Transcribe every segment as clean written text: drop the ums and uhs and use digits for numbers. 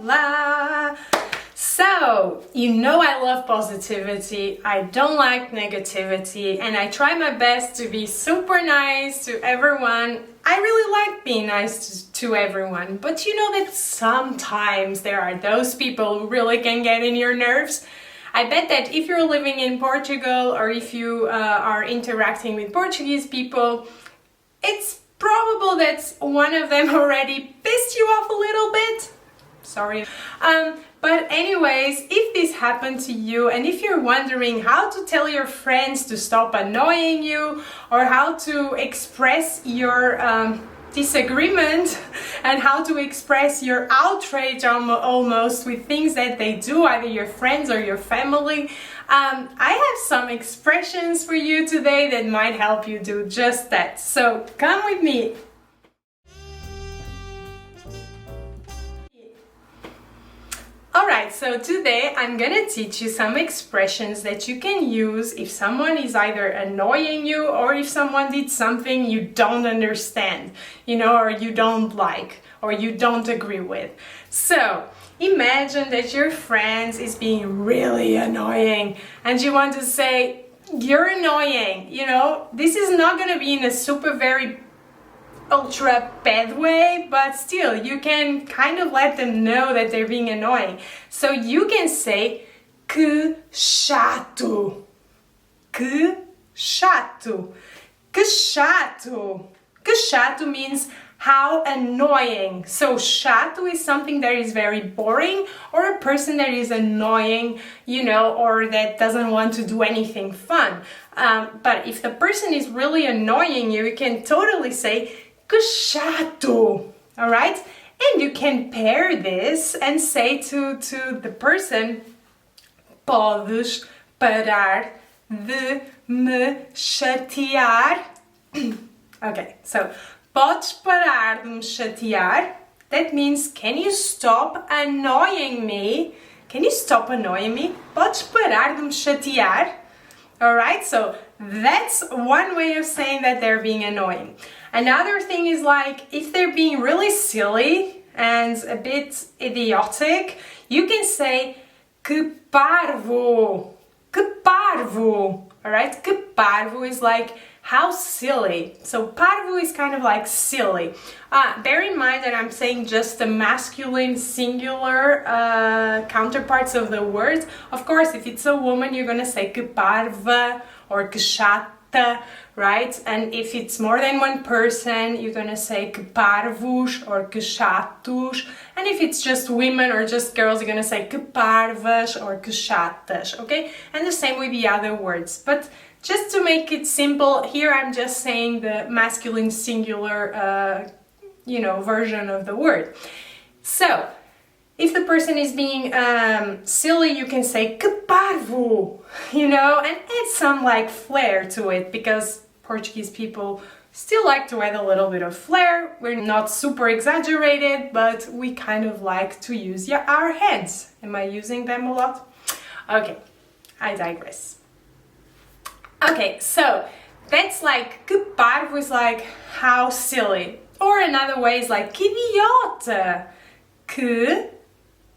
Olá! So, you know I love positivity, I don't like negativity, and I try my best to be super nice to everyone. I really like being nice to everyone, but you know that sometimes there are those people who really can get in your nerves. I bet that if you're living in Portugal or if you are interacting with Portuguese people, it's probable that one of them already pissed you off a little bit. Sorry. But anyways, if this happened to you and if you're wondering how to tell your friends to stop annoying you or how to express your disagreement and how to express your outrage almost with things that they do, either your friends or your family, I have some expressions for you today that might help you do just that. So come with me. Alright, so today I'm gonna teach you some expressions that you can use if someone is either annoying you or if someone did something you don't understand, you know, or you don't like, or you don't agree with. So, imagine that your friend is being really annoying and you want to say, you're annoying, you know, this is not gonna be in a very ultra bad way, but still you can kind of let them know that they're being annoying. So you can say que chato, que chato, que chato. Que chato means how annoying. So chato is something that is very boring or a person that is annoying, you know, or that doesn't want to do anything fun. But if the person is really annoying you, you can totally say que chato, all right? And you can pair this and say to the person, podes parar de me chatear. Okay, so podes parar de me chatear. That means, can you stop annoying me? Can you stop annoying me? Podes parar de me chatear. All right, so that's one way of saying that they're being annoying. Another thing is like, if they're being really silly and a bit idiotic, you can say que parvo, que parvo, all right? Que parvo is like, how silly. So parvo is kind of like silly. Bear in mind that I'm saying just the masculine singular counterparts of the word. Of course, if it's a woman, you're gonna say que parva or que chata, right? And if it's more than one person, you're gonna say que parvos or que chatos. And if it's just women or just girls, you're gonna say que parvas or que chatas, okay? And the same with the other words. But just to make it simple, here I'm just saying the masculine singular, version of the word. So, if the person is being silly, you can say que parvo, you know, and add some like flair to it, because Portuguese people still like to add a little bit of flair. We're not super exaggerated, but we kind of like to use our heads. Am I using them a lot? Okay, I digress. Okay, so that's like, que parvo is like, how silly. Or another way is like, que idiota. Que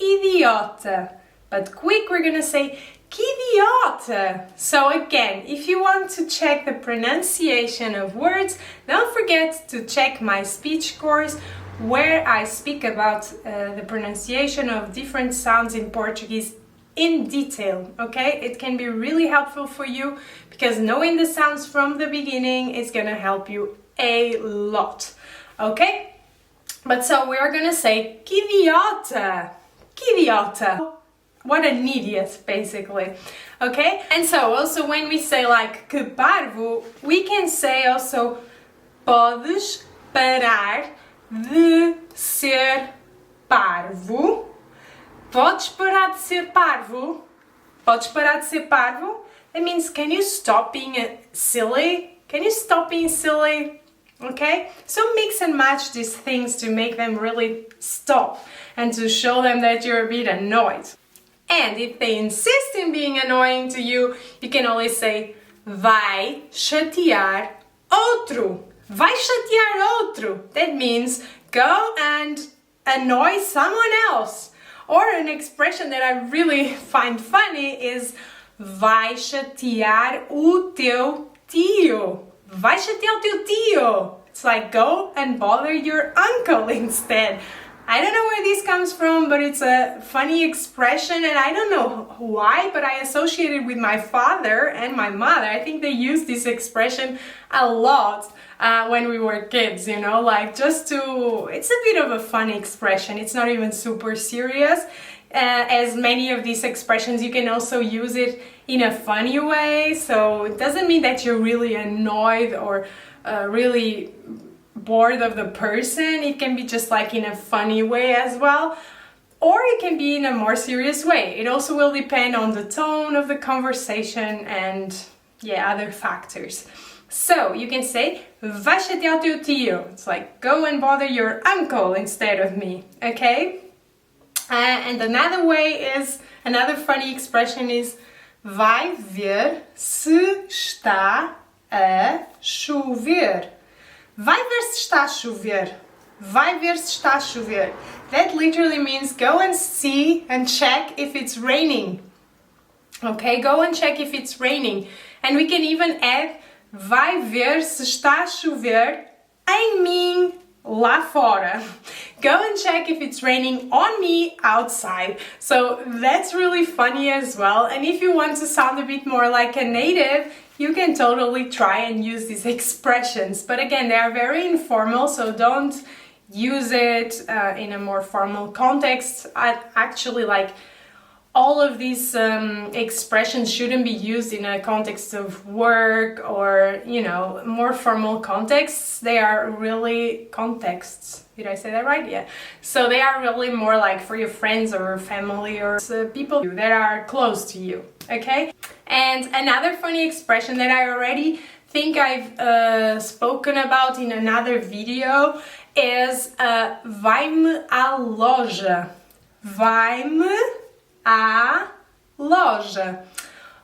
idiota. But quick, we're gonna say, que idiota. So again, if you want to check the pronunciation of words, don't forget to check my speech course where I speak about the pronunciation of different sounds in Portuguese in detail, okay? It can be really helpful for you because knowing the sounds from the beginning is gonna help you a lot, okay? But so we are gonna say que idiota, que idiota. What an idiot, basically, okay? And so also when we say like que parvo, we can say also podes parar de ser parvo. Podes parar de ser parvo? Podes parar de ser parvo? That means, can you stop being silly? Can you stop being silly? Okay? So mix and match these things to make them really stop and to show them that you're a bit annoyed. And if they insist in being annoying to you, you can always say vai chatear outro. Vai chatear outro. That means go and annoy someone else. Or an expression that I really find funny is vai chatear o teu tio. Vai chatear o teu tio. It's like go and bother your uncle instead. I don't know where this comes from, but it's a funny expression, and I don't know why, but I associate it with my father and my mother. I think they used this expression a lot when we were kids, you know, like just to, it's a bit of a funny expression. It's not even super serious. As many of these expressions, you can also use it in a funny way, so it doesn't mean that you're really annoyed or really bored of the person. It can be just like in a funny way as well, or it can be in a more serious way. It also will depend on the tone of the conversation and other factors. So you can say vai chatear o teu tio. It's like go and bother your uncle instead of me, okay? And another funny expression is vai ver se está a chover. Vai ver se está a chover. Vai ver se está a chover. That literally means go and see and check if it's raining. Okay, go and check if it's raining. And we can even add vai ver se está a chover em mim lá fora. Go and check if it's raining on me outside. So that's really funny as well. And if you want to sound a bit more like a native, you can totally try and use these expressions. But again, they are very informal, so don't use it in a more formal context. Actually, like all of these expressions shouldn't be used in a context of work or, you know, more formal contexts. They are really contexts. Did I say that right? Yeah. So they are really more like for your friends or family or people that are close to you. Okay? And another funny expression that I already think I've spoken about in another video is vai-me à loja. Vai-me à loja.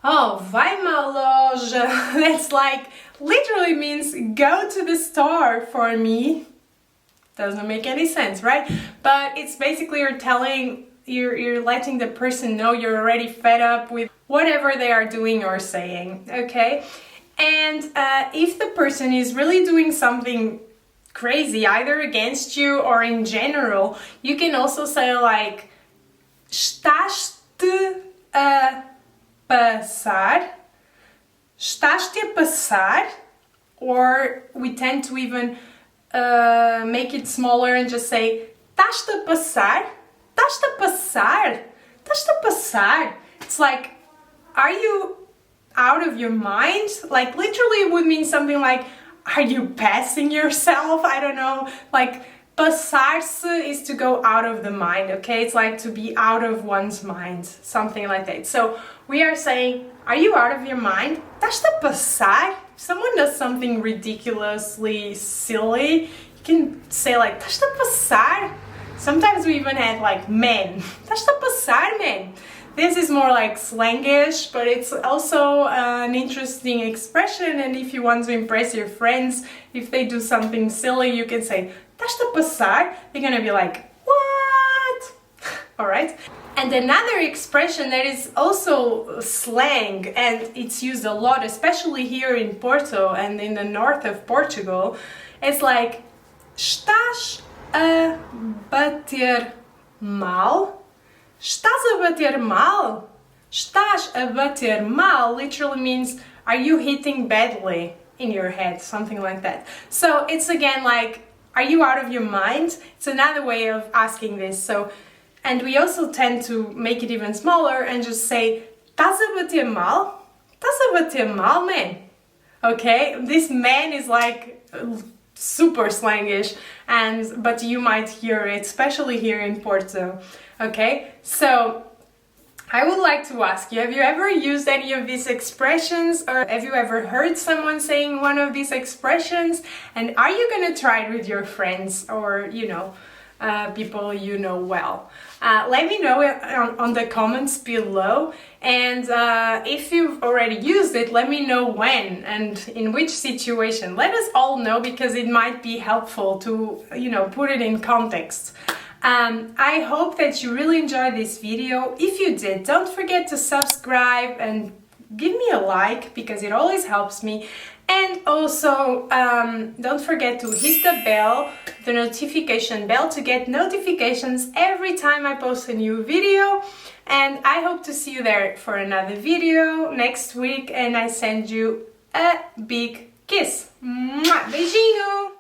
Oh, vai-me à loja. That's like, literally means go to the store for me. Doesn't make any sense, right? But it's basically you're letting the person know you're already fed up with whatever they are doing or saying, okay? And if the person is really doing something crazy, either against you or in general, you can also say like estás-te a passar? Estás-te a passar? Or we tend to even make it smaller and just say estás-te a passar? Estás-te a passar? Estás-te a passar? It's like, are you out of your mind? Like literally it would mean something like, are you passing yourself? I don't know. Like passar-se is to go out of the mind, okay? It's like to be out of one's mind, something like that. So we are saying, are you out of your mind? Estás-te a passar? If someone does something ridiculously silly, you can say like, estás-te a passar? Sometimes we even add like man. Estás-te a passar, man? This is more like slangish, but it's also an interesting expression, and if you want to impress your friends, if they do something silly, you can say estás-te a passar? They're gonna be like, what? Alright? And another expression that is also slang, and it's used a lot, especially here in Porto and in the north of Portugal, is like estás a bater mal? Estás a bater mal? Estás a bater mal literally means, are you hitting badly in your head? Something like that. So it's again like, are you out of your mind? It's another way of asking this. So, and we also tend to make it even smaller and just say, estás a bater mal? Estás a bater mal, man? Okay, this man is like super slangish, but you might hear it, especially here in Porto. Okay, so I would like to ask you, have you ever used any of these expressions, or have you ever heard someone saying one of these expressions? And are you gonna try it with your friends or, you know, people you know well? Let me know on the comments below, and if you've already used it, let me know when and in which situation. Let us all know, because it might be helpful to, you know, put it in context. I hope that you really enjoyed this video. If you did, don't forget to subscribe and give me a like because it always helps me. And also don't forget to hit the bell, the notification bell, to get notifications every time I post a new video. And I hope to see you there for another video next week, and I send you a big kiss. Mwah! Beijinho!